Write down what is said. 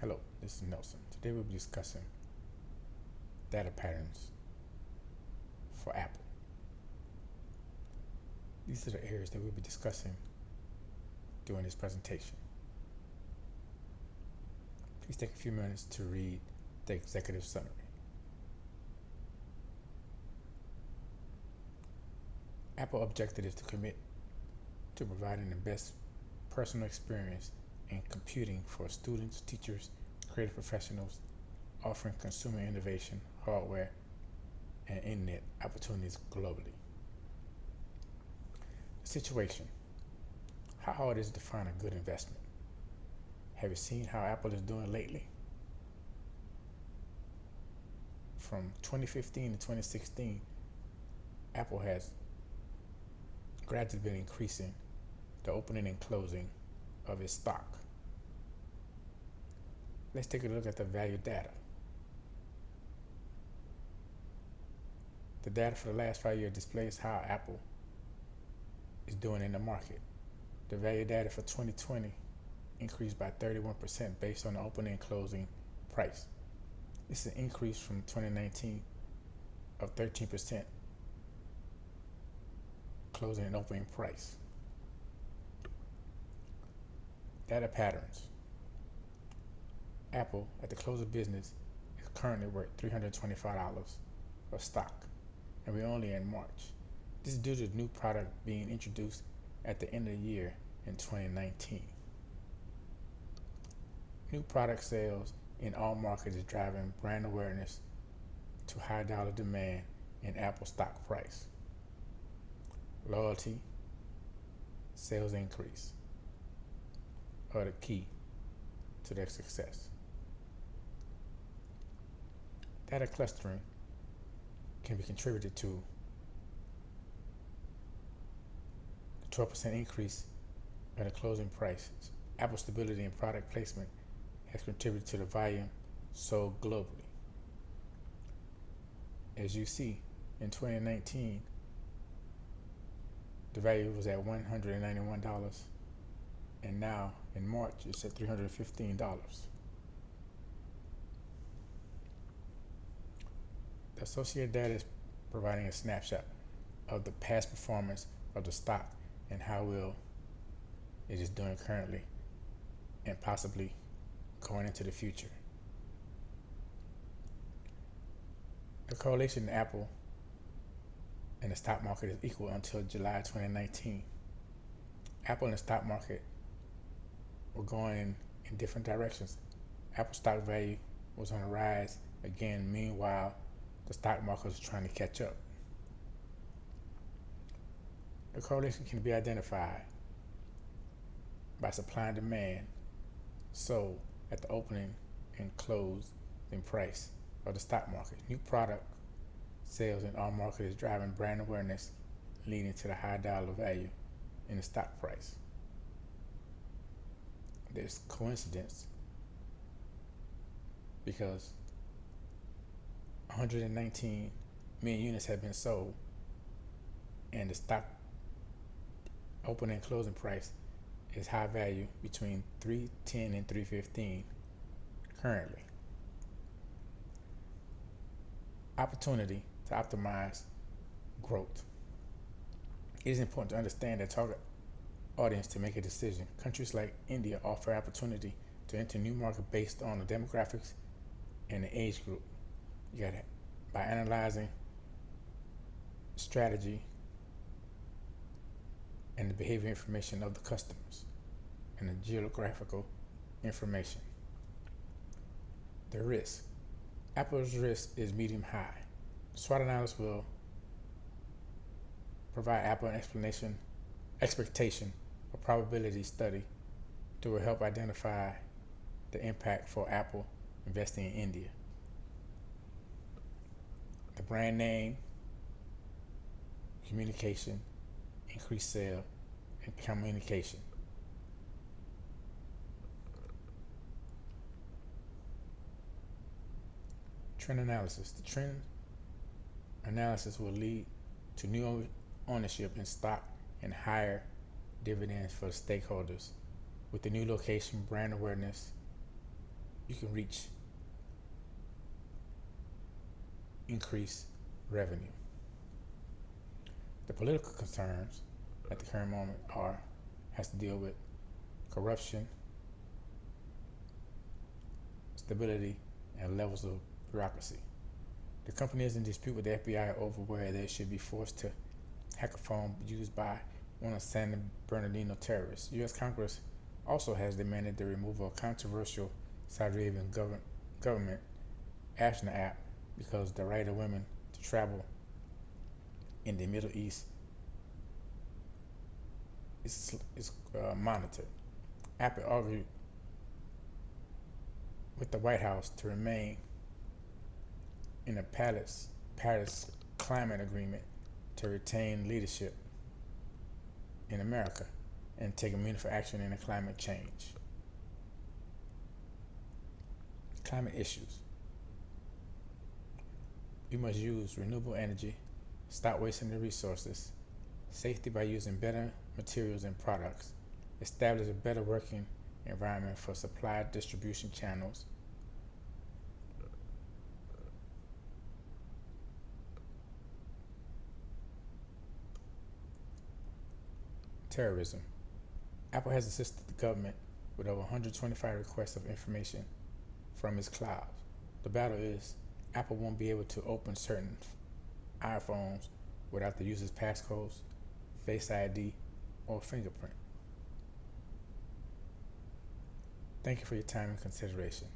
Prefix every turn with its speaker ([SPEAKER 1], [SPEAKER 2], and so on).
[SPEAKER 1] Hello, this is Nelson. Today we'll be discussing data patterns for Apple. These are the areas that we'll be discussing during this presentation. Please take a few minutes to read the executive summary. Apple objective is to commit to providing the best personal experience in computing for students, teachers, creative professionals, offering consumer innovation, hardware, and internet opportunities globally. The situation. How hard is it to find a good investment? Have you seen how Apple is doing lately? From 2015 to 2016, Apple has gradually been increasing the opening and closing of its stock. Let's take a look at the value data. The data for the last 5 years displays how Apple is doing in the market. The value data for 2020 increased by 31% based on the opening and closing price. This is an increase from 2019 of 13% closing and opening price. Data patterns. Apple at the close of business is currently worth $325 of stock, and we're only in March. This is due to the new product being introduced at the end of the year in 2019. New product sales in all markets is driving brand awareness to high dollar demand in Apple stock price. Loyalty, sales increase are the key to their success. Data clustering can be contributed to the 12% increase in the closing prices. Apple stability in product placement has contributed to the volume sold globally. As you see, in 2019, the value was at $191, and now in March it's at $315. The associated data is providing a snapshot of the past performance of the stock and how well it is doing currently and possibly going into the future. The correlation in Apple and the stock market is equal until July 2019. Apple and the stock market were going in different directions. Apple stock value was on a rise again, meanwhile the stock market was trying to catch up. The correlation can be identified by supply and demand sold at the opening and closing price of the stock market. New product sales in all markets is driving brand awareness, leading to the high dollar value in the stock price. There's coincidence because 119 million units have been sold and the stock opening and closing price is high value between $310 and $315 currently. Opportunity to optimize growth. It is important to understand that target audience to make a decision. Countries like India offer opportunity to enter new market based on the demographics and the age group. You got it. By analyzing strategy and the behavior information of the customers and the geographical information. The risk. Apple's risk is medium high. SWOT analysis will provide Apple an expectation or probability study that will help identify the impact for Apple investing in India. The brand name, communication, increased sale, and communication. Trend analysis. The trend analysis will lead to new ownership in stock and higher dividends for stakeholders. With the new location, brand awareness you can reach increased revenue. The political concerns at the current moment has to deal with corruption, stability, and levels of bureaucracy. The company is in dispute with the FBI over whether they should be forced to hack a phone used by one of San Bernardino terrorists. U.S. Congress also has demanded the removal of controversial Saudi Arabian government Ashna app because the right of women to travel in the Middle East is monitored. Apple argued with the White House to remain in the Paris Climate Agreement to retain leadership in America and take meaningful action in the climate change. Climate issues. We must use renewable energy, stop wasting the resources, safety by using better materials and products, establish a better working environment for supply distribution channels, terrorism. Apple has assisted the government with over 125 requests of information from its clouds. The battle is Apple won't be able to open certain iPhones without the user's passcodes, Face ID, or fingerprint. Thank you for your time and consideration.